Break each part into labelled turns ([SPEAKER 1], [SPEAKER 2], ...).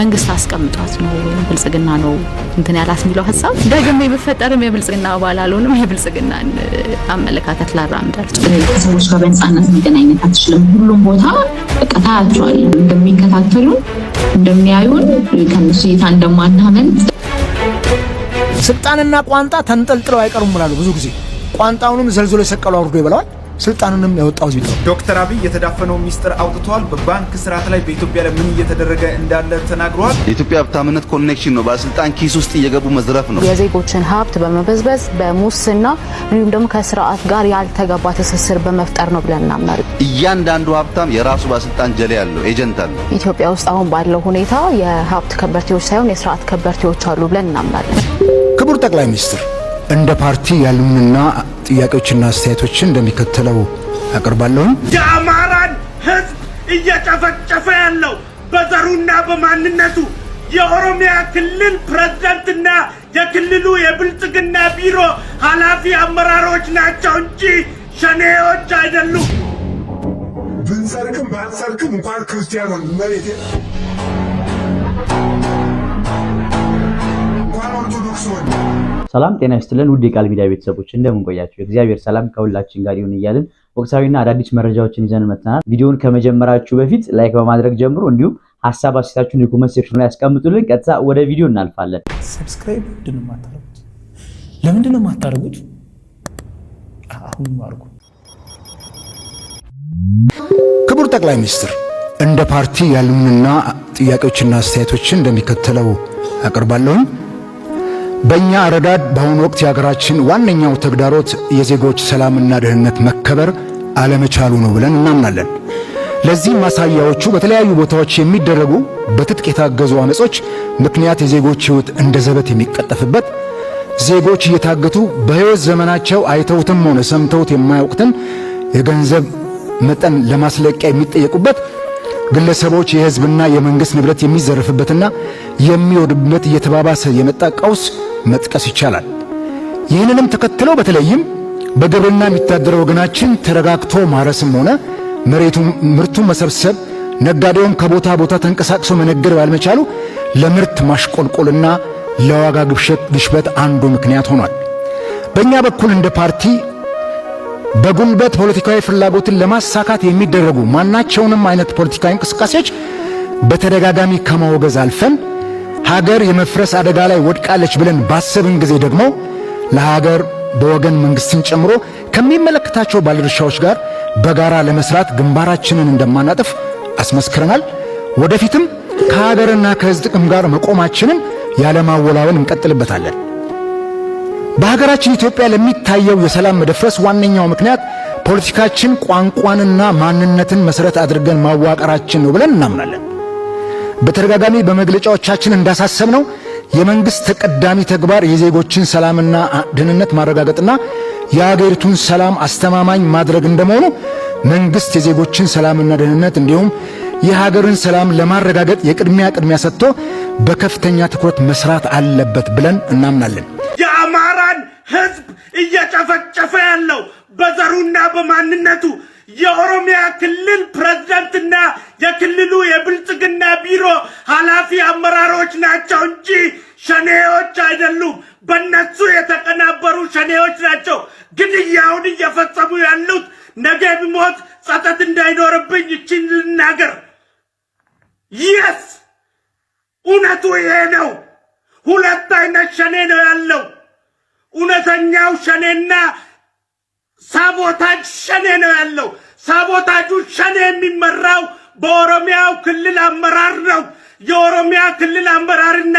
[SPEAKER 1] መንግስት አስቀምጧት ነው ብልጽግና ነው እንትን ያላት የሚለው ሐሳብ ደግሜ በፈጠረም የብልጽግና አባል አልሆንም የብልጽግና አመለካከት ላራምዳል
[SPEAKER 2] ሰዎች ጋር በነፃነት መገናኘት አትችልም። ሁሉም ቦታ በቃ ታያቸዋለህ፣ እንደሚከታተሉ እንደሚያዩን ከነሱ ይታ እንደማናመን።
[SPEAKER 3] ስልጣንና ቋንጣ ተንጠልጥለው አይቀሩም ብላሉ። ብዙ ጊዜ ቋንጣውንም ዘልዝሎ የሰቀሉ አውርዶ ይበላዋል፣ ስልጣኑንም ያወጣው ዚቶ።
[SPEAKER 4] ዶክተር አብይ የተዳፈነው ሚስጥር አውጥቷል። በባንክ ስርዓት ላይ በኢትዮጵያ ላይ ምን እየተደረገ እንዳለ ተናግሯል።
[SPEAKER 5] የኢትዮጵያ ሀብታምነት ኮኔክሽን ነው፣ ባለስልጣን ኪስ ውስጥ እየገቡ መዝረፍ ነው።
[SPEAKER 1] የዜጎችን ሀብት በመበዝበዝ በሙስና እንዲሁም ደግሞ ከስርዓት ጋር ያልተገባ ትስስር በመፍጠር ነው ብለን እናምናለን።
[SPEAKER 5] እያንዳንዱ ሀብታም የራሱ ባለስልጣን ጀሌ ያለው ኤጀንት አለው።
[SPEAKER 1] ኢትዮጵያ ውስጥ አሁን ባለው ሁኔታ የሀብት ከበርቴዎች ሳይሆን የስርዓት ከበርቴዎች አሉ ብለን እናምናለን።
[SPEAKER 3] ክቡር ጠቅላይ ሚኒስትር እንደ ፓርቲ ያሉንና ጥያቄዎችና አስተያየቶችን እንደሚከተለው አቀርባለሁ።
[SPEAKER 6] የአማራን ህዝብ እየጨፈጨፈ ያለው በዘሩና በማንነቱ የኦሮሚያ ክልል ፕሬዝዳንትና የክልሉ የብልጽግና ቢሮ ኃላፊ አመራሮች ናቸው እንጂ ሸኔዎች አይደሉም።
[SPEAKER 7] ብንሰርቅም ባንሰርቅም እንኳን ክርስቲያኑን መሬት እንኳን ኦርቶዶክስ ሆነ።
[SPEAKER 8] ሰላም ጤና ይስጥልን ውድ የቃል ሚዲያ ቤተሰቦች እንደምን ቆያችሁ? እግዚአብሔር ሰላም ከሁላችን ጋር ይሁን እያልን ወቅታዊና አዳዲስ መረጃዎችን ይዘን መጥተናል። ቪዲዮውን ከመጀመራችሁ በፊት ላይክ በማድረግ ጀምሩ። እንዲሁም ሐሳብ አስተያየታችሁን የኮሜንት ሴክሽን ላይ ያስቀምጡልን። ቀጥታ ወደ ቪዲዮ እናልፋለን።
[SPEAKER 3] ሰብስክራይብ ለምንድን ነው የማታደርጉት? አሁን ማርኩ። ክቡር ጠቅላይ ሚኒስትር እንደ ፓርቲ ያሉንና ጥያቄዎችና አስተያየቶችን እንደሚከተለው አቀርባለሁ። በእኛ አረዳድ በአሁኑ ወቅት የሀገራችን ዋነኛው ተግዳሮት የዜጎች ሰላምና ደህንነት መከበር አለመቻሉ ነው ብለን እናምናለን። ለዚህ ማሳያዎቹ በተለያዩ ቦታዎች የሚደረጉ በትጥቅ የታገዙ አመጾች ምክንያት የዜጎች ሕይወት እንደ ዘበት የሚቀጠፍበት፣ ዜጎች እየታገቱ በሕይወት ዘመናቸው አይተውትም ሆነ ሰምተውት የማያውቁትን የገንዘብ መጠን ለማስለቂያ የሚጠየቁበት፣ ግለሰቦች የሕዝብና የመንግስት ንብረት የሚዘረፍበትና የሚወድበት እየተባባሰ የመጣ ቀውስ መጥቀስ ይቻላል። ይህንንም ተከትለው በተለይም በግብርና የሚተዳደረው ወገናችን ተረጋግቶ ማረስም ሆነ ምርቱን መሰብሰብ፣ ነጋዴውም ከቦታ ቦታ ተንቀሳቅሶ መነገድ ባልመቻሉ ለምርት ማሽቆልቆልና ለዋጋ ግሽበት አንዱ ምክንያት ሆኗል። በእኛ በኩል እንደ ፓርቲ በጉልበት ፖለቲካዊ ፍላጎትን ለማሳካት የሚደረጉ ማናቸውንም አይነት ፖለቲካዊ እንቅስቃሴዎች በተደጋጋሚ ከማወገዝ አልፈን ሀገር የመፍረስ አደጋ ላይ ወድቃለች ብለን ባሰብን ጊዜ ደግሞ ለሀገር በወገን መንግስትን ጨምሮ ከሚመለከታቸው ባለድርሻዎች ጋር በጋራ ለመስራት ግንባራችንን እንደማናጥፍ አስመስክረናል። ወደፊትም ከሀገርና ከሕዝብ ጥቅም ጋር መቆማችንን ያለማወላወል እንቀጥልበታለን። በሀገራችን ኢትዮጵያ ለሚታየው የሰላም መደፍረስ ዋነኛው ምክንያት ፖለቲካችን ቋንቋንና ማንነትን መሰረት አድርገን ማዋቀራችን ነው ብለን እናምናለን። በተደጋጋሚ በመግለጫዎቻችን እንዳሳሰብነው የመንግስት ተቀዳሚ ተግባር የዜጎችን ሰላምና ደህንነት ማረጋገጥና የሀገሪቱን ሰላም አስተማማኝ ማድረግ እንደመሆኑ መንግስት የዜጎችን ሰላምና ደህንነት እንዲሁም የሀገርን ሰላም ለማረጋገጥ ቅድሚያ ሰጥቶ በከፍተኛ ትኩረት መስራት አለበት ብለን እናምናለን።
[SPEAKER 6] የአማራን ህዝብ እየጨፈጨፈ ያለው በዘሩና በማንነቱ የኦሮሚያ ክልል ፕሬዝዳንትና የክልሉ የብልጽግና ቢሮ ኃላፊ አመራሮች ናቸው እንጂ ሸኔዎች አይደሉም። በእነሱ የተቀናበሩ ሸኔዎች ናቸው ግድያውን እየፈጸሙ ያሉት። ነገ ቢሞት ጸጸት እንዳይኖርብኝ እቺን ልናገር። ይስ እውነቱ ይሄ ነው። ሁለት አይነት ሸኔ ነው ያለው። እውነተኛው ሸኔና ሳቦታጅ ሸኔ ነው ያለው። ሳቦታጁ ሸኔ የሚመራው በኦሮሚያው ክልል አመራር ነው። የኦሮሚያ ክልል አመራርና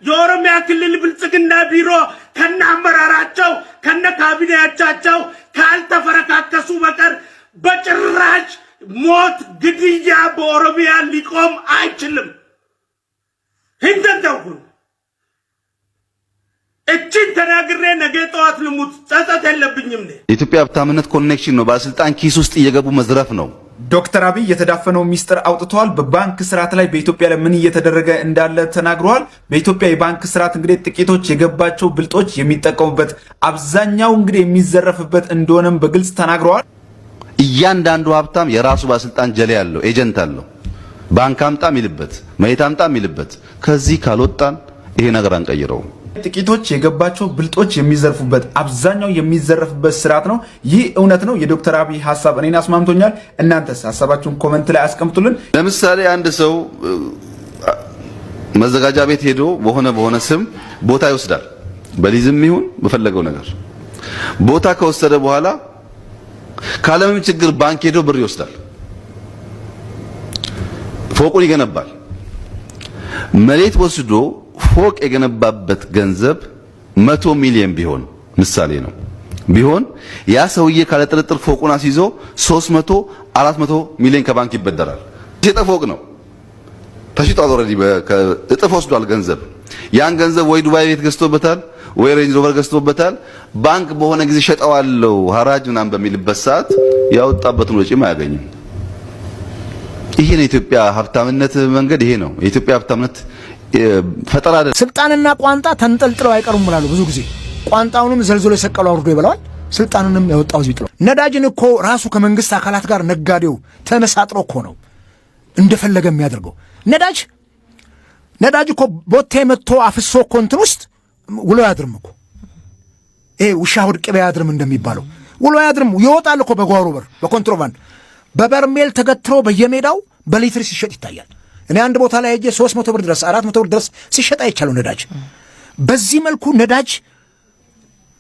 [SPEAKER 6] የኦሮሚያ ክልል ብልጽግና ቢሮ ከነ አመራራቸው ከነ ካቢኔያቸው ካልተፈረካከሱ በቀር በጭራሽ ሞት፣ ግድያ በኦሮሚያ ሊቆም አይችልም። እንደው እቺን ተናግሬ ነገ ጠዋት ልሙት ጸጸት የለብኝም።
[SPEAKER 5] የኢትዮጵያ ሀብታምነት ኮኔክሽን ነው፣ ባለስልጣን ኪስ ውስጥ እየገቡ መዝረፍ ነው።
[SPEAKER 4] ዶክተር አብይ የተዳፈነው ሚስጥር አውጥቷል። በባንክ ስርዓት ላይ በኢትዮጵያ ላይ ምን እየተደረገ እንዳለ ተናግሯል። በኢትዮጵያ የባንክ ስርዓት እንግዲህ ጥቂቶች የገባቸው ብልጦች የሚጠቀሙበት፣ አብዛኛው እንግዲህ የሚዘረፍበት እንደሆነም በግልጽ ተናግረዋል።
[SPEAKER 5] እያንዳንዱ ሀብታም የራሱ ባለስልጣን ጀሌ ያለው ኤጀንት አለው። ባንክ አምጣ የሚልበት መሬት አምጣ የሚልበት ከዚህ ካልወጣን ይሄ ነገር አንቀይረው።
[SPEAKER 4] ጥቂቶች የገባቸው ብልጦች የሚዘርፉበት አብዛኛው የሚዘረፍበት ስርዓት ነው። ይህ እውነት ነው። የዶክተር አብይ ሐሳብ እኔን አስማምቶኛል። እናንተስ ሐሳባችሁን ኮሜንት ላይ አስቀምጡልን።
[SPEAKER 5] ለምሳሌ አንድ ሰው መዘጋጃ ቤት ሄዶ በሆነ ስም ቦታ ይወስዳል። በሊዝም ይሁን በፈለገው ነገር ቦታ ከወሰደ በኋላ ካለምንም ችግር ባንክ ሄዶ ብር ይወስዳል። ፎቁን ይገነባል። መሬት ወስዶ ፎቅ የገነባበት ገንዘብ 100 ሚሊዮን ቢሆን ምሳሌ ነው ቢሆን ያ ሰውዬ ካለ ጥርጥር ፎቁን አስይዞ 300 400 ሚሊዮን ከባንክ ይበደራል። የሸጠ ፎቅ ነው ተሽጧል። ኦልሬዲ እጥፍ ወስዷል ገንዘብ። ያን ገንዘብ ወይ ዱባይ ቤት ገዝቶበታል ወይ ሬንጅ ሮቨር ገዝቶበታል። ባንክ በሆነ ጊዜ ሸጠዋለው ሐራጅ ምናምን በሚልበት ሰዓት ያወጣበትን ወጪም አያገኝም። ይሄ ነው የኢትዮጵያ ሀብታምነት መንገድ። ይሄ ነው የኢትዮጵያ ሀብታምነት ፈጠራ።
[SPEAKER 3] ስልጣንና ቋንጣ ተንጠልጥለው አይቀሩም ይላሉ። ብዙ ጊዜ ቋንጣውንም ዘልዝሎ የሰቀሉ አውርዶ ይበላዋል። ስልጣንንም ያወጣው ዝም ይጥለው። ነዳጅን እኮ ራሱ ከመንግስት አካላት ጋር ነጋዴው ተመሳጥሮ እኮ ነው እንደፈለገ የሚያደርገው። ነዳጅ እኮ ቦቴ መጥቶ አፍሶ እኮ እንትን ውስጥ ውሎ ያድርም እኮ ይሄ ውሻ ሆድ ቅቤ ያድርም እንደሚባለው ውሎ ያድርም። ይወጣል እኮ በጓሮ በር በኮንትሮባንድ በበርሜል ተገትሮ በየሜዳው በሊትር ሲሸጥ ይታያል። እኔ አንድ ቦታ ላይ ሄጄ 300 ብር ድረስ 400 ብር ድረስ ሲሸጥ አይቻለው ነዳጅ። በዚህ መልኩ ነዳጅ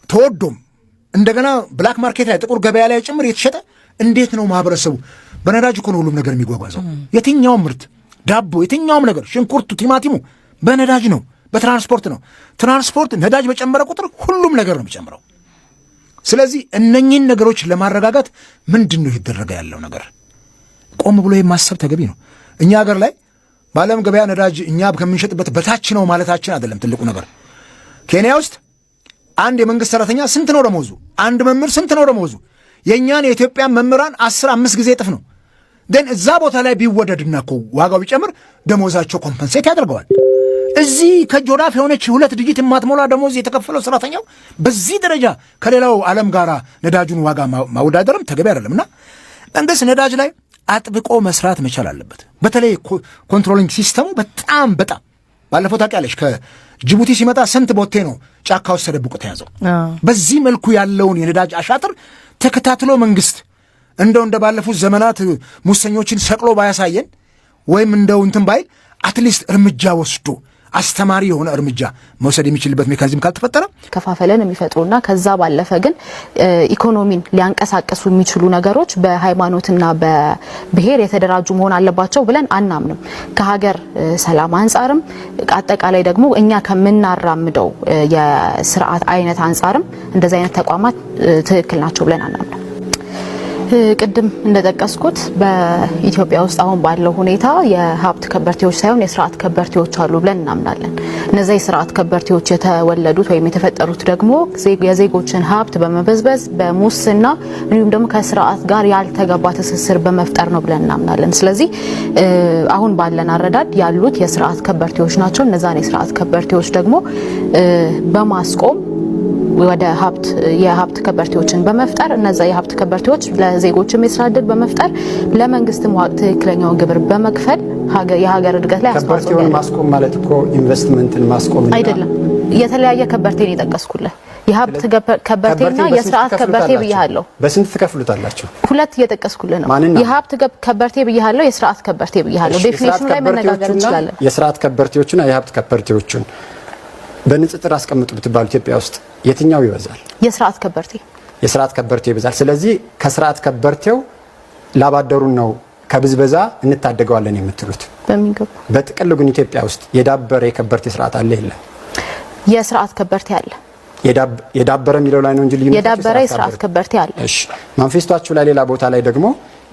[SPEAKER 3] ተወዶም እንደገና ብላክ ማርኬት ላይ ጥቁር ገበያ ላይ ጭምር የተሸጠ እንዴት ነው ማህበረሰቡ? በነዳጅ እኮ ነው ሁሉም ነገር የሚጓጓዘው። የትኛውም ምርት ዳቦ፣ የትኛውም ነገር ሽንኩርቱ፣ ቲማቲሙ በነዳጅ ነው፣ በትራንስፖርት ነው። ትራንስፖርት ነዳጅ በጨመረ ቁጥር ሁሉም ነገር ነው የሚጨምረው። ስለዚህ እነኚህን ነገሮች ለማረጋጋት ምንድን ነው ይደረገ ያለው ነገር? ቆም ብሎ የማሰብ ተገቢ ነው። እኛ ሀገር ላይ በዓለም ገበያ ነዳጅ እኛ ከምንሸጥበት በታች ነው ማለታችን አይደለም ትልቁ ነገር። ኬንያ ውስጥ አንድ የመንግስት ሰራተኛ ስንት ነው ደሞዙ? አንድ መምህር ስንት ነው ደሞዙ? የእኛን የኢትዮጵያን መምህራን 15 ጊዜ እጥፍ ነው። ግን እዛ ቦታ ላይ ቢወደድና እኮ ዋጋው ቢጨምር ደሞዛቸው ኮምፐንሴት ያደርገዋል። እዚህ ከጆራፍ የሆነች 2 ዲጂት የማትሞላ ደሞዝ የተከፈለው ሰራተኛው በዚህ ደረጃ ከሌላው ዓለም ጋር ነዳጁን ዋጋ ማወዳደርም ተገቢ አይደለምና መንግስት ነዳጅ ላይ አጥብቆ መስራት መቻል አለበት። በተለይ ኮንትሮሊንግ ሲስተሙ በጣም ባለፈው ታውቂያለሽ ከጅቡቲ ሲመጣ ስንት ቦቴ ነው ጫካ ውስጥ ተደብቆ ተያዘው። በዚህ መልኩ ያለውን የነዳጅ አሻጥር ተከታትሎ መንግስት እንደው እንደ ባለፉት ዘመናት ሙሰኞችን ሰቅሎ ባያሳየን ወይም እንደው እንትን ባይ አትሊስት እርምጃ ወስዶ አስተማሪ የሆነ እርምጃ መውሰድ የሚችልበት ሜካኒዝም ካልተፈጠረ
[SPEAKER 1] ከፋፈለን የሚፈጥሩና ከዛ ባለፈ ግን ኢኮኖሚን ሊያንቀሳቀሱ የሚችሉ ነገሮች በሃይማኖትና በብሔር የተደራጁ መሆን አለባቸው ብለን አናምንም። ከሀገር ሰላም አንጻርም አጠቃላይ ደግሞ እኛ ከምናራምደው የስርዓት አይነት አንጻርም እንደዚህ አይነት ተቋማት ትክክል ናቸው ብለን አናምንም። ቅድም እንደጠቀስኩት በኢትዮጵያ ውስጥ አሁን ባለው ሁኔታ የሀብት ከበርቴዎች ሳይሆን የስርዓት ከበርቴዎች አሉ ብለን እናምናለን። እነዚህ የስርዓት ከበርቴዎች የተወለዱት ወይም የተፈጠሩት ደግሞ የዜጎችን ሀብት በመበዝበዝ በሙስና እንዲሁም ደግሞ ከስርዓት ጋር ያልተገባ ትስስር በመፍጠር ነው ብለን እናምናለን። ስለዚህ አሁን ባለን አረዳድ ያሉት የስርዓት ከበርቴዎች ናቸው። እነዛን የስርዓት ከበርቴዎች ደግሞ በማስቆም ወደ የሀብት ከበርቴዎችን በመፍጠር እነዛ የሀብት ከበርቴዎች ለዜጎችም የስራ ዕድል በመፍጠር ለመንግስትም ትክክለኛውን ግብር በመክፈል የሀገር እድገት ላይ አስተዋጽኦ
[SPEAKER 9] ከበርቴውን ማስቆም ማለት እኮ ኢንቨስትመንትን ማስቆም
[SPEAKER 1] አይደለም። የተለያየ ከበርቴን የጠቀስኩልህ የሀብት ከበርቴና የስርዓት ከበርቴ ብያለሁ።
[SPEAKER 9] በስንት ትከፍሉታላችሁ?
[SPEAKER 1] 2 እየጠቀስኩልህ ነው። የሀብት ከበርቴ ብያለሁ፣ የስርዓት ከበርቴ ብያለሁ። ዴፊኒሽኑ ላይ መነጋገር እንችላለን።
[SPEAKER 9] የስርዓት ከበርቴዎችና የሀብት ከበርቴዎችን በንጽጽር አስቀምጡ ብትባሉ ኢትዮጵያ ውስጥ የትኛው ይበዛል?
[SPEAKER 1] የስርዓት ከበርቴ
[SPEAKER 9] ይበዛል። ስለዚህ ከስርዓት ከበርቴው ላባደሩን ነው ከብዝበዛ እንታደገዋለን የምትሉት?
[SPEAKER 1] በሚገባ።
[SPEAKER 9] በጥቅሉ ግን ኢትዮጵያ ውስጥ የዳበረ የከበርቴ ስርዓት አለ የለም?
[SPEAKER 1] የስርዓት ከበርቴ አለ።
[SPEAKER 9] የዳበረ የሚለው ላይ ነው እንጂ ልዩነት
[SPEAKER 1] የዳበረ የስርዓት ከበርቴ አለ።
[SPEAKER 9] እሺ፣ ማንፌስቷችሁ ላይ ሌላ ቦታ ላይ ደግሞ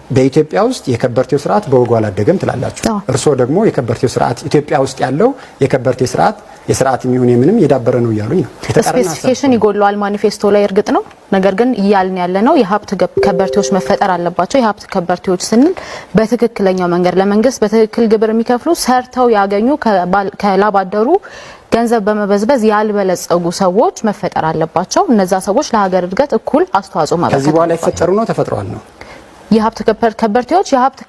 [SPEAKER 9] በኢትዮጵያ ውስጥ የከበርቴው ስርዓት በወጉ አላደገም ትላላችሁ። እርስዎ ደግሞ የከበርቴው ስርዓት ኢትዮጵያ ውስጥ ያለው የከበርቴ ስርዓት የስርዓት የሚሆን የምንም የዳበረ ነው እያሉኝ ነው።
[SPEAKER 1] ስፔሲፊኬሽን ይጎለዋል ማኒፌስቶ ላይ እርግጥ ነው። ነገር ግን እያልን ያለ ነው የሀብት ከበርቴዎች መፈጠር አለባቸው። የሀብት ከበርቴዎች ስንል በትክክለኛው መንገድ ለመንግስት በትክክል ግብር የሚከፍሉ ሰርተው ያገኙ ከላባደሩ ገንዘብ በመበዝበዝ ያልበለጸጉ ሰዎች መፈጠር አለባቸው። እነዛ ሰዎች ለሀገር እድገት እኩል አስተዋጽኦ ማበርከት
[SPEAKER 9] ከዚህ በኋላ ይፈጠሩ ነው ተፈጥሯል ነው
[SPEAKER 1] የሀብት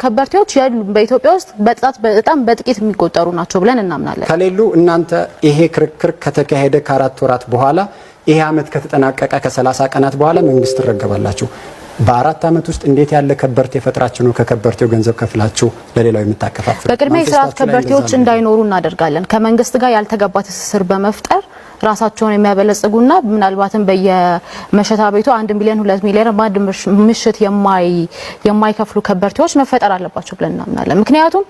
[SPEAKER 1] ከበርቴዎች ያሉ በኢትዮጵያ ውስጥ በጣም በጥቂት የሚቆጠሩ ናቸው ብለን እናምናለን።
[SPEAKER 9] ከሌሉ እናንተ ይሄ ክርክር ከተካሄደ ከ4 ወራት በኋላ ይሄ አመት ከተጠናቀቀ ከ30 ቀናት በኋላ መንግስት ትረገባላችሁ። በ4 አመት ውስጥ እንዴት ያለ ከበርቴ ፈጥራችሁ ነው ከከበርቴው ገንዘብ ከፍላችሁ ለሌላው የምታከፋፍሉ?
[SPEAKER 1] በቅድሚያ የስርዓት ከበርቴዎች እንዳይኖሩ እናደርጋለን። ከመንግስት ጋር ያልተገባ ትስስር በመፍጠር ራሳቸውን የሚያበለጽጉና ምናልባትም በየመሸታ ቤቱ 1 ሚሊዮን 2 ሚሊዮን ባድ ምሽት የማይከፍሉ ከበርቴዎች መፈጠር አለባቸው ብለን እናምናለን። ምክንያቱም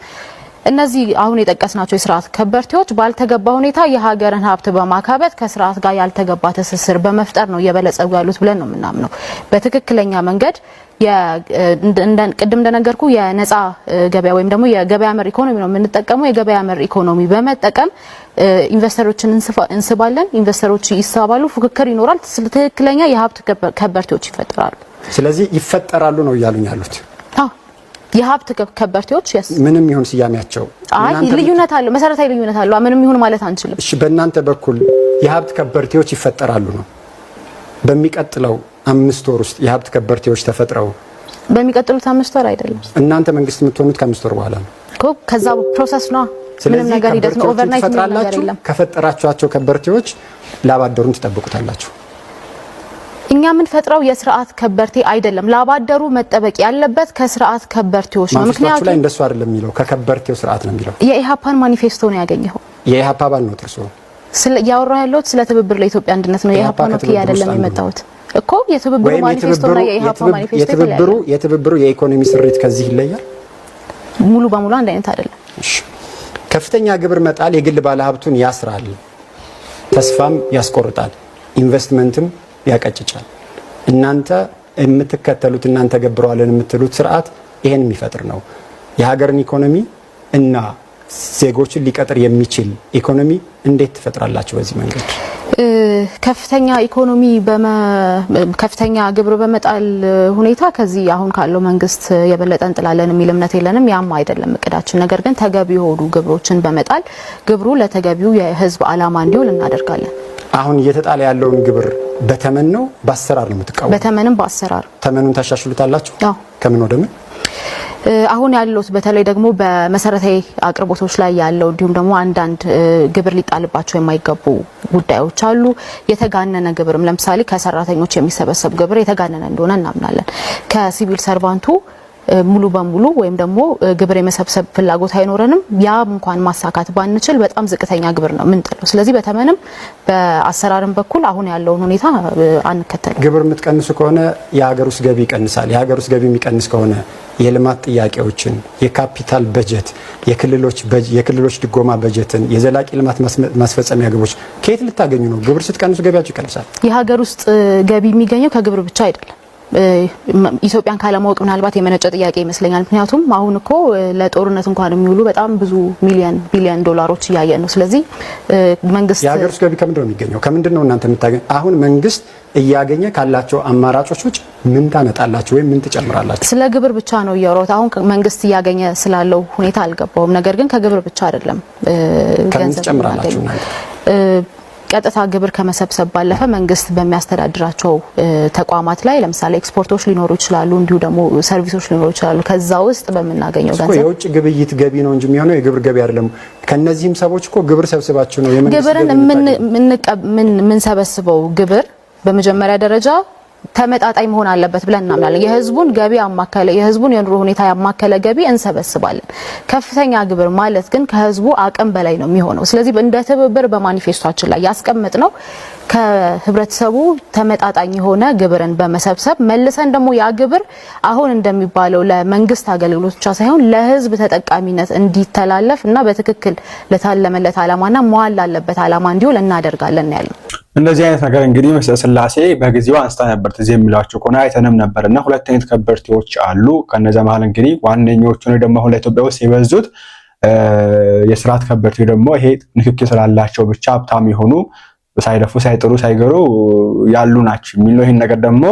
[SPEAKER 1] እነዚህ አሁን የጠቀስናቸው የስርዓት ከበርቴዎች ባልተገባ ሁኔታ የሀገርን ሀብት በማካበት ከስርዓት ጋር ያልተገባ ትስስር በመፍጠር ነው እየበለጸጉ ያሉት ብለን ነው የምናምነው። በትክክለኛ መንገድ ቅድም እንደነገርኩ የነፃ ገበያ ወይም ደግሞ የገበያ መር ኢኮኖሚ ነው የምንጠቀመው። የገበያ መር ኢኮኖሚ በመጠቀም ኢንቨስተሮችን እንስባለን፣ ኢንቨስተሮች ይሳባሉ፣ ፉክክር ይኖራል፣ ትክክለኛ የሀብት ከበርቴዎች ይፈጠራሉ።
[SPEAKER 9] ስለዚህ ይፈጠራሉ ነው እያሉኝ ያሉት?
[SPEAKER 1] የሀብት ከበርቴዎች
[SPEAKER 9] ምንም ይሁን ስያሜያቸው
[SPEAKER 1] ልዩነት አለው፣ መሰረታዊ ልዩነት አለው። ምንም ይሁን ማለት አንችልም።
[SPEAKER 9] እሺ በእናንተ በኩል የሀብት ከበርቴዎች ይፈጠራሉ ነው። በሚቀጥለው 5 ወር ውስጥ የሀብት ከበርቴዎች ተፈጥረው
[SPEAKER 1] በሚቀጥሉት 5 ወር አይደለም።
[SPEAKER 9] እናንተ መንግስት የምትሆኑት ከ5 ወር በኋላ ነው
[SPEAKER 1] እኮ። ከዛ ፕሮሰስ ነው። ምንም ነገር ሂደት ነው። ኦቨርናይት ነገር የለም።
[SPEAKER 9] ከፈጠራችኋቸው ከበርቴዎች ላባደሩን ትጠብቁታላችሁ።
[SPEAKER 1] እኛ ምን ፈጥረው የስርዓት ከበርቴ አይደለም። ላባደሩ መጠበቅ ያለበት ከስርዓት ከበርቴዎች ነው። ምክንያቱም
[SPEAKER 9] ላይ እንደሱ አይደለም የሚለው ከከበርቴው ስርዓት ነው የሚለው።
[SPEAKER 1] የኢሃፓን ማኒፌስቶ ነው ያገኘው።
[SPEAKER 9] የኢሃፓ ባል ነው ጥርሶ
[SPEAKER 1] ያወራ ያለው ስለ ትብብር ለኢትዮጵያ አንድነት ነው። የኢሃፓን ነው አይደለም የመጣሁት እኮ የትብብሩ ማኒፌስቶ እና የኢሃፓ ማኒፌስቶ
[SPEAKER 9] የትብብሩ የኢኮኖሚ ስሪት ከዚህ ይለያል።
[SPEAKER 1] ሙሉ በሙሉ አንድ አይነት አይደለም።
[SPEAKER 9] እሺ ከፍተኛ ግብር መጣል የግል ባለሀብቱን ያስራል፣ ተስፋም ያስቆርጣል፣ ኢንቨስትመንትም ያቀጭጫል። እናንተ የምትከተሉት እናንተ ገብረዋለን የምትሉት ስርዓት ይሄን የሚፈጥር ነው። የሀገርን ኢኮኖሚ እና ዜጎችን ሊቀጥር የሚችል ኢኮኖሚ እንዴት ትፈጥራላችሁ በዚህ መንገድ?
[SPEAKER 1] ከፍተኛ ግብር በመጣል ሁኔታ ከዚህ አሁን ካለው መንግስት የበለጠ እንጥላለን የሚል እምነት የለንም። ያም አይደለም እቅዳችን። ነገር ግን ተገቢ የሆኑ ግብሮችን በመጣል ግብሩ ለተገቢው የህዝብ አላማ እንዲውል እናደርጋለን።
[SPEAKER 9] አሁን እየተጣለ ያለውን ግብር በተመን ነው በአሰራር ነው የምትቃወሙ?
[SPEAKER 1] በተመንም በአሰራር።
[SPEAKER 9] ተመኑን ታሻሽሉታላችሁ?
[SPEAKER 1] አዎ።
[SPEAKER 9] ከምን ወደ ምን?
[SPEAKER 1] አሁን ያለው በተለይ ደግሞ በመሰረታዊ አቅርቦቶች ላይ ያለው እንዲሁም ደግሞ አንዳንድ ግብር ሊጣልባቸው የማይገቡ ጉዳዮች አሉ። የተጋነነ ግብርም ለምሳሌ ከሰራተኞች የሚሰበሰብ ግብር የተጋነነ እንደሆነ እናምናለን። ከሲቪል ሰርቫንቱ ሙሉ በሙሉ ወይም ደግሞ ግብር የመሰብሰብ ፍላጎት አይኖረንም። ያ እንኳን ማሳካት ባንችል በጣም ዝቅተኛ ግብር ነው ምንጥለው። ስለዚህ በተመንም በአሰራርም በኩል አሁን ያለውን ሁኔታ አንከተልም።
[SPEAKER 9] ግብር የምትቀንሱ ከሆነ የሀገር ውስጥ ገቢ ይቀንሳል። የሀገር ውስጥ ገቢ የሚቀንስ ከሆነ የልማት ጥያቄዎችን፣ የካፒታል በጀት፣ የክልሎች ድጎማ በጀትን፣ የዘላቂ ልማት ማስፈጸሚያ ግቦች ከየት ልታገኙ ነው? ግብር ስትቀንሱ ገቢያችሁ ይቀንሳል።
[SPEAKER 1] የሀገር ውስጥ ገቢ የሚገኘው ከግብር ብቻ አይደለም። ኢትዮጵያን ካለማወቅ ምናልባት የመነጨ ጥያቄ ይመስለኛል። ምክንያቱም አሁን እኮ ለጦርነት እንኳን የሚውሉ በጣም ብዙ ቢሊዮን ዶላሮች እያየን ነው። ስለዚህ መንግስት
[SPEAKER 9] የሀገር ውስጥ ገቢ ከምንድን ነው የሚገኘው? ከምንድን ነው እናንተ የምታገኙ? አሁን መንግስት እያገኘ ካላቸው አማራጮች ውጭ ምን ታመጣላችሁ ወይም ምን ትጨምራላችሁ?
[SPEAKER 1] ስለ ግብር ብቻ ነው እያወራሁት። አሁን መንግስት እያገኘ ስላለው ሁኔታ አልገባውም። ነገር ግን ከግብር ብቻ አይደለም ገንዘብ
[SPEAKER 9] ትጨምራላችሁ እናንተ
[SPEAKER 1] ቀጥታ ግብር ከመሰብሰብ ባለፈ መንግስት በሚያስተዳድራቸው ተቋማት ላይ ለምሳሌ ኤክስፖርቶች ሊኖሩ ይችላሉ፣ እንዲሁ ደግሞ ሰርቪሶች ሊኖሩ ይችላሉ። ከዛ ውስጥ በምናገኘው ገንዘብ
[SPEAKER 9] የውጭ ግብይት ገቢ ነው እንጂ የሚሆነው የግብር ገቢ አይደለም። ከነዚህም ሰዎች እኮ ግብር ሰብስባችሁ ነው የመንግስት
[SPEAKER 1] ግብርን የምንሰበስበው ግብር በመጀመሪያ ደረጃ ተመጣጣኝ መሆን አለበት ብለን እናምናለን። የህዝቡን ገቢ ያማከለ የህዝቡን የኑሮ ሁኔታ ያማከለ ገቢ እንሰበስባለን። ከፍተኛ ግብር ማለት ግን ከህዝቡ አቅም በላይ ነው የሚሆነው። ስለዚህ እንደ ትብብር በማኒፌስቶአችን ላይ ያስቀምጥነው ከህብረተሰቡ ተመጣጣኝ የሆነ ግብርን በመሰብሰብ መልሰን ደግሞ ያ ግብር አሁን እንደሚባለው ለመንግስት አገልግሎት ብቻ ሳይሆን ለህዝብ ተጠቃሚነት እንዲተላለፍ እና በትክክል ለታለመለት አላማና መዋል ላለበት አላማ እንዲውል እናደርጋለን ያለው።
[SPEAKER 10] እንደዚህ አይነት ነገር እንግዲህ መሰለ ስላሴ በጊዜው አንስታ ነበር። ትዝ የሚላችሁ ከሆነ አይተንም ነበርና ሁለት አይነት ከበርቴዎች አሉ። ከነዛ መሃል እንግዲህ ዋነኞቹ ነው ደግሞ አሁን ለኢትዮጵያ ውስጥ የበዙት የስርዓት ከበርቴ ደግሞ ይሄ ንክኪ ስላላቸው ብቻ ሀብታም የሆኑ ሳይለፉ ሳይጥሩ ሳይገሩ ያሉ ናቸው የሚለው። ይሄን ነገር ደግሞ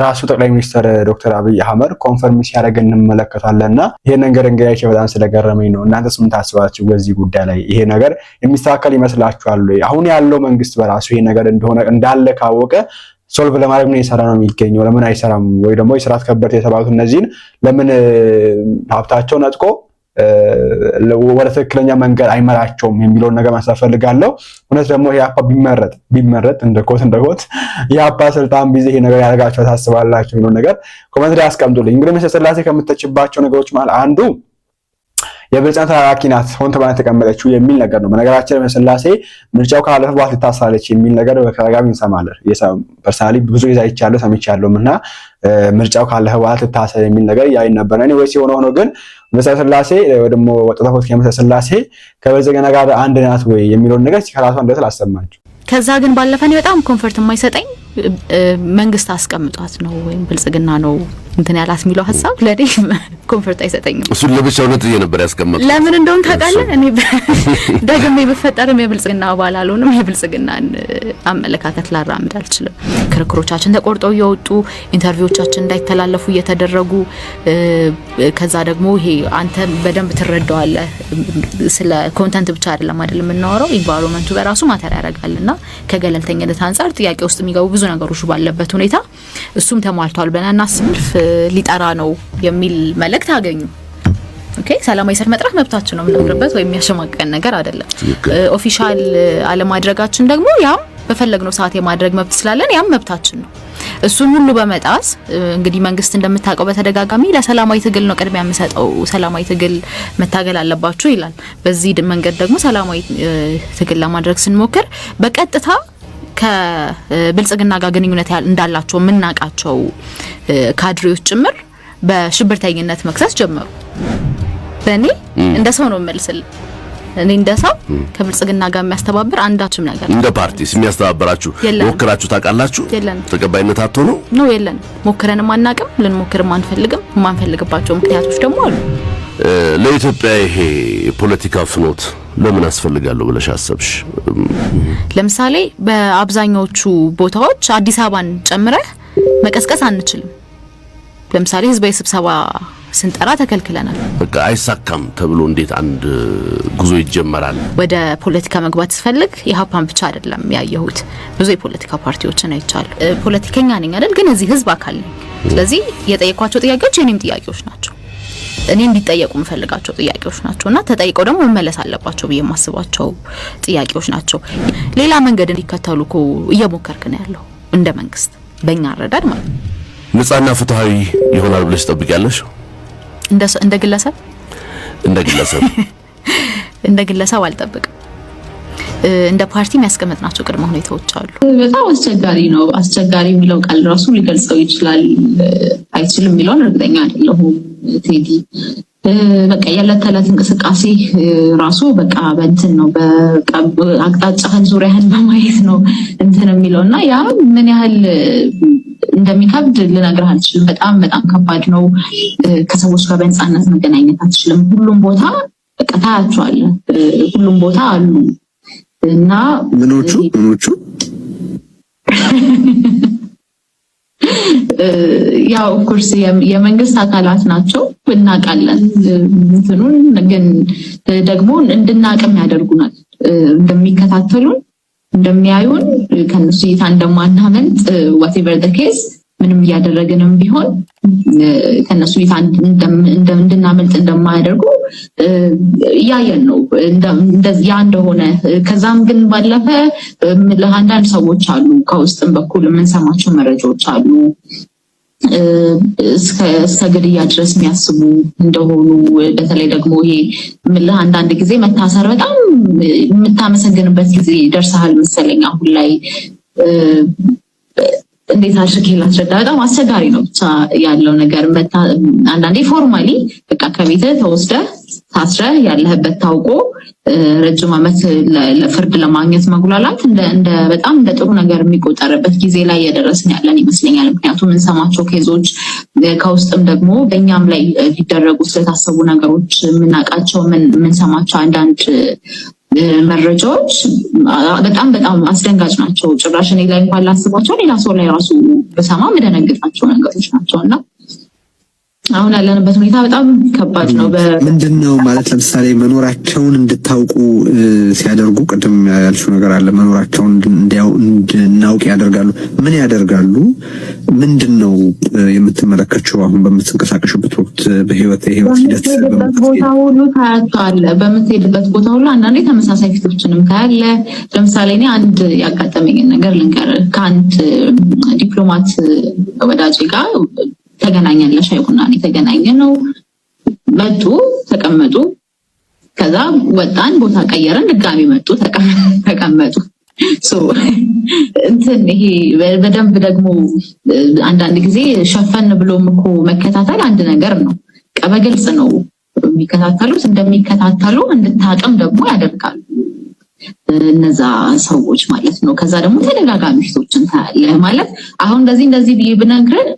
[SPEAKER 10] ራሱ ጠቅላይ ሚኒስትር ዶክተር አብይ አህመድ ኮንፈርም ሲያደርግ እንመለከታለንና ይሄ ነገር እንግዲህ በጣም ስለገረመኝ ነው። እናንተስ ምን ታስባችሁ በዚህ ጉዳይ ላይ? ይሄ ነገር የሚስተካከል ይመስላችኋል? አሁን ያለው መንግስት በራሱ ይሄ ነገር እንደሆነ እንዳለ ካወቀ ሶልቭ ለማድረግ ምን እየሰራ ነው የሚገኘው? ለምን አይሰራም? ወይ ደግሞ የስርዓት ከበርቴ የተባሉት እነዚህን ለምን ሀብታቸው ነጥቆ ወደ ትክክለኛ መንገድ አይመራቸውም የሚለውን ነገር ማንሳት ፈልጋለሁ። እውነት ደግሞ ኢህአፓ ቢመረጥ እንደ ኮት ኢህአፓ ስልጣን ቢይዝ ይሄ ነገር ያደርጋቸው ታስባላችሁ የሚለውን ነገር ኮሜንት ላይ አስቀምጡልኝ። እንግዲህ መሰለ ስላሴ ከምትተችባቸው ነገሮች ማለት አንዱ የብልጽግና ተላላኪ ናት ሆን ተብላ ተቀመጠችው የሚል ነገር ነው። በነገራችን ላይ ስላሴ ምርጫው ካለፈ በኋላ ልታሳለች የሚል ነገር በተደጋጋሚ እንሰማለን። ፐርሰናሊ ብዙ ጊዜ አይቻለሁ ሰምቻለሁም እና ምርጫው ካለፈ በኋላ ልታሳለች የሚል ነገር ያይን ነበር። እኔ ወይስ ሆኖ ግን መሰለ ስላሴ ወይ ደግሞ ወጣቶች ከመሰለ ስላሴ ከብልጽግና ጋር አንድ ናት ወይ የሚለውን ነገር ሲከራቷ እንደተል አሰማችሁ።
[SPEAKER 1] ከዛ ግን ባለፈ እኔ በጣም ኮምፎርት የማይሰጠኝ መንግስት አስቀምጧት ነው ወይም ብልጽግና ነው እንትን ያላስ የሚለው ሐሳብ ለኔ ኮምፎርት አይሰጠኝም።
[SPEAKER 11] እሱ ለብቻው ነው ነበር ያስቀምጠው።
[SPEAKER 1] ለምን እንደሆነ ታውቃለህ? እኔ ደግሜ በፈጠረም የብልጽግና አባል አልሆንም። የብልጽግናን አመለካከት ላራምድ አልችልም። ክርክሮቻችን ተቆርጠው እየወጡ ኢንተርቪዎቻችን እንዳይተላለፉ እየተደረጉ ከዛ ደግሞ ይሄ አንተ በደንብ ትረዳዋለህ ስለ ኮንተንት ብቻ አይደለም የምናወራው ኢንቫይሮንመንቱ በራሱ ማተር ያደርጋልና ከገለልተኝነት አንፃር ጥያቄ ውስጥ የሚገቡ ብዙ ነገሮች ባለበት ሁኔታ እሱም ተሟልቷል ብለና ስልፍ ሊጠራ ነው የሚል መልእክት አገኙ። ኦኬ ሰላማዊ ሰልፍ መጥራት መብታችን ነው የምንኖርበት ወይ የሚያሸማቀቀን ነገር አይደለም። ኦፊሻል አለማድረጋችን ደግሞ ያም በፈለግነው ሰዓት የማድረግ መብት ስላለን ያም መብታችን ነው። እሱን ሁሉ በመጣስ እንግዲህ መንግስት እንደምታውቀው በተደጋጋሚ ለሰላማዊ ትግል ነው ቅድሚያ የሚሰጠው፣ ሰላማዊ ትግል መታገል አለባችሁ ይላል። በዚህ መንገድ ደግሞ ሰላማዊ ትግል ለማድረግ ስንሞክር በቀጥታ ከብልጽግና ጋር ግንኙነት እንዳላቸው የምናውቃቸው ካድሬዎች ጭምር በሽብርተኝነት መክሰስ ጀመሩ። በእኔ እንደ ሰው ነው መልስል እኔ እንደ ሰው ከብልጽግና ጋር የሚያስተባብር አንዳችም ነገር
[SPEAKER 11] እንደ ፓርቲስ የሚያስተባብራችሁ ሞክራችሁ ታውቃላችሁ? ተቀባይነት አጥቶ ነው
[SPEAKER 1] የለን። ሞክረንም አናውቅም፣ ልንሞክርም አንፈልግም። የማንፈልግባቸው ምክንያቶች ደግሞ አሉ።
[SPEAKER 11] ለኢትዮጵያ ይሄ ፖለቲካ ፍኖት ለምን አስፈልጋለሁ ብለሽ አሰብሽ?
[SPEAKER 1] ለምሳሌ በአብዛኞቹ ቦታዎች አዲስ አበባን ጨምረህ መቀስቀስ አንችልም። ለምሳሌ ህዝባዊ ስብሰባ ስንጠራ ተከልክለናል።
[SPEAKER 11] በቃ አይሳካም ተብሎ እንዴት አንድ ጉዞ ይጀመራል?
[SPEAKER 1] ወደ ፖለቲካ መግባት ስፈልግ የሀፓን ብቻ አይደለም ያየሁት፣ ብዙ የፖለቲካ ፓርቲዎችን አይቻለሁ። ፖለቲከኛ ነኝ አይደል? ግን እዚህ ህዝብ አካል ነኝ። ስለዚህ የጠየኳቸው ጥያቄዎች የኔም ጥያቄዎች ናቸው። እኔ እንዲጠየቁ የምፈልጋቸው ጥያቄዎች ናቸውና ተጠይቀው ደግሞ መመለስ አለባቸው ብዬ የማስባቸው ጥያቄዎች ናቸው። ሌላ መንገድ እንዲከተሉ እኮ እየሞከርክ ነው ያለው እንደ መንግስት በእኛ አረዳድ ማለት ነው።
[SPEAKER 11] ነፃና ፍትሃዊ ይሆናል ብለሽ ትጠብቂያለሽ?
[SPEAKER 1] እንደ ግለሰብ እንደ ግለሰብ አልጠብቅም። እንደ ፓርቲ የሚያስቀምጥናቸው ቅድመ ሁኔታዎች አሉ።
[SPEAKER 2] በጣም አስቸጋሪ ነው። አስቸጋሪ የሚለው ቃል ራሱ ሊገልጸው ይችላል አይችልም የሚለውን እርግጠኛ አይደለሁም ቴዲ። በቃ የዕለት ተዕለት እንቅስቃሴ ራሱ በቃ በእንትን ነው በቃ አቅጣጫህን ዙሪያህን በማየት ነው እንትን የሚለውና ያ ምን ያህል እንደሚከብድ ልነግርህ አልችልም። በጣም በጣም ከባድ ነው። ከሰዎች ጋር በነፃነት መገናኘት አትችልም። ሁሉም ቦታ በቃ ታያቸዋለህ። ሁሉም ቦታ አሉ እና
[SPEAKER 11] ምኖቹ
[SPEAKER 2] ያው ኦፍኮርስ የመንግስት አካላት ናቸው እናውቃለን። እንትኑን ግን ደግሞ እንድናቅም ያደርጉናል። እንደሚከታተሉን እንደሚያዩን ከነሱ እይታ እንደማናመልጥ whatever the case ምንም እያደረግንም ቢሆን ከነሱ እይታ እንድናመልጥ እንደማያደርጉ እያየን ነው ያ እንደሆነ። ከዛም ግን ባለፈ ለአንዳንድ ሰዎች አሉ ከውስጥም በኩል የምንሰማቸው መረጃዎች አሉ እስከ ግድያ ድረስ የሚያስቡ እንደሆኑ። በተለይ ደግሞ ይሄ አንዳንድ ጊዜ መታሰር በጣም የምታመሰግንበት ጊዜ ደርሰሃል መሰለኝ አሁን ላይ። እንዴት አድርጌ ላስረዳ? በጣም አስቸጋሪ ነው ብቻ ያለው ነገር። አንዳንዴ ፎርማሊ በቃ ከቤትህ ተወስደህ ታስረህ ያለህበት ታውቆ ረጅም ዓመት ለፍርድ ለማግኘት መጉላላት በጣም እንደ ጥሩ ነገር የሚቆጠርበት ጊዜ ላይ የደረስን ያለን ይመስለኛል። ምክንያቱም የምንሰማቸው ኬዞች ከውስጥም ደግሞ በእኛም ላይ ሊደረጉ ስለታሰቡ ነገሮች የምናውቃቸው የምንሰማቸው አንዳንድ መረጃዎች በጣም በጣም አስደንጋጭ ናቸው። ጭራሽ እኔ ላይ እንኳን ላስባቸው ሌላ ሰው ላይ ራሱ በሰማ የምደነግጣቸው ነገሮች ናቸውና አሁን ያለንበት ሁኔታ በጣም ከባድ ነው።
[SPEAKER 12] ምንድነው ማለት ለምሳሌ መኖራቸውን እንድታውቁ ሲያደርጉ ቅድም ያልሽው ነገር አለ። መኖራቸውን እንድናውቅ ያደርጋሉ። ምን ያደርጋሉ? ምንድነው የምትመለከችው አሁን በምትንቀሳቀሽበት ወቅት በህይወት ሂደት
[SPEAKER 2] ቦታ ሁሉ ታያቸዋለህ። በምትሄድበት ቦታ ሁሉ አንዳንዴ ተመሳሳይ ፊቶችንም ታያለ። ለምሳሌ እኔ አንድ ያጋጠመኝን ነገር ልንገርህ። ከአንድ ዲፕሎማት ወዳጄ ጋር ተገናኘን። ለሻይ ቡና የተገናኘ ነው። መጡ፣ ተቀመጡ። ከዛ ወጣን፣ ቦታ ቀየረን፣ ድጋሚ መጡ፣ ተቀመጡ። ይሄ በደንብ ደግሞ አንዳንድ ጊዜ ሸፈን ብሎም እኮ መከታተል አንድ ነገር ነው። በግልጽ ነው የሚከታተሉት። እንደሚከታተሉ እንድታቅም ደግሞ ያደርጋሉ እነዛ ሰዎች ማለት ነው። ከዛ ደግሞ ተደጋጋሚ ፊቶችን ታያለህ ማለት አሁን እንደዚህ ብዬ ብነግርህ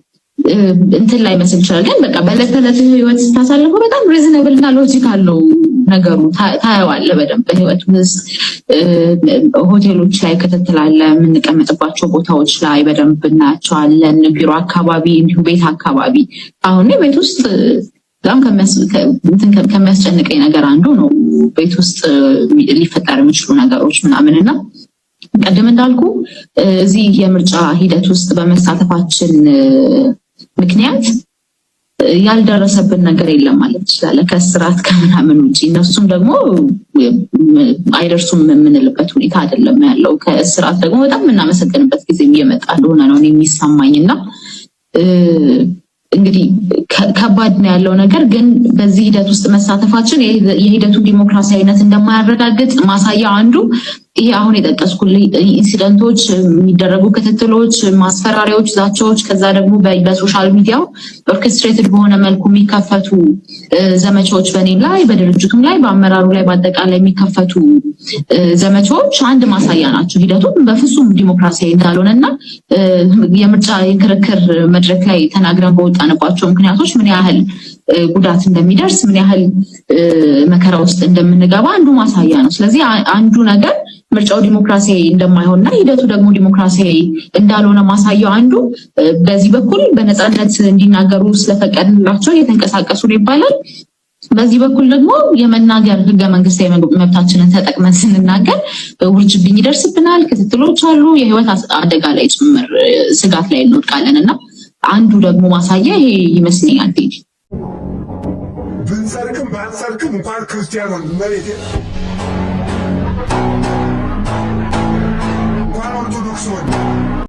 [SPEAKER 2] እንትን ላይ መስል ይችላል። ግን በቃ በዕለት ተዕለት ህይወት ስታሳልፈው በጣም ሪዝነብል እና ሎጂካል ነው ነገሩ። ታየዋለህ በደንብ በህይወት ውስጥ ሆቴሎች ላይ ክትትል አለ። የምንቀመጥባቸው ቦታዎች ላይ በደንብ እናያቸዋለን። ቢሮ አካባቢ፣ እንዲሁ ቤት አካባቢ። አሁን ቤት ውስጥ በጣም ከሚያስጨንቀኝ ነገር አንዱ ነው ቤት ውስጥ ሊፈጠር የሚችሉ ነገሮች ምናምንና ቀደም እንዳልኩ እዚህ የምርጫ ሂደት ውስጥ በመሳተፋችን ምክንያት ያልደረሰብን ነገር የለም ማለት ይችላል ከስርዓት ከምናምን ውጪ። እነሱም ደግሞ አይደርሱም የምንልበት ሁኔታ አይደለም ያለው። ከስርዓት ደግሞ በጣም የምናመሰግንበት ጊዜ እየመጣ እንደሆነ ነው የሚሰማኝና እንግዲህ ከባድ ነው ያለው ነገር። ግን በዚህ ሂደት ውስጥ መሳተፋችን የሂደቱን ዲሞክራሲያዊነት እንደማያረጋግጥ ማሳያ አንዱ ይሄ አሁን የጠቀስኩልህ ኢንሲደንቶች፣ የሚደረጉ ክትትሎች፣ ማስፈራሪያዎች፣ ዛቻዎች፣ ከዛ ደግሞ በሶሻል ሚዲያው ኦርኬስትሬትድ በሆነ መልኩ የሚከፈቱ ዘመቻዎች በእኔም ላይ በድርጅቱም ላይ በአመራሩ ላይ በአጠቃላይ የሚከፈቱ ዘመቻዎች አንድ ማሳያ ናቸው። ሂደቱ በፍጹም ዲሞክራሲያዊ እንዳልሆነና የምርጫ የክርክር መድረክ ላይ ተናግረን በወጣንባቸው ምክንያቶች ምን ያህል ጉዳት እንደሚደርስ ምን ያህል መከራ ውስጥ እንደምንገባ አንዱ ማሳያ ነው። ስለዚህ አንዱ ነገር ምርጫው ዲሞክራሲያዊ እንደማይሆንና ሂደቱ ደግሞ ዲሞክራሲያዊ እንዳልሆነ ማሳያው አንዱ በዚህ በኩል በነፃነት እንዲናገሩ ስለፈቀድንላቸው እየተንቀሳቀሱ ነው ይባላል። በዚህ በኩል ደግሞ የመናገር ህገ መንግስታዊ መብታችንን ተጠቅመን ስንናገር ውርጅብኝ ይደርስብናል፣ ክትትሎች አሉ፣ የህይወት አደጋ ላይ ጭምር ስጋት ላይ እንወድቃለን እና አንዱ ደግሞ ማሳያ ይሄ ይመስለኛል።
[SPEAKER 7] ብንሰርቅም ባንሰርቅም እንኳን ክርስቲያኖን መሬት እንኳን ኦርቶዶክስ ሆነ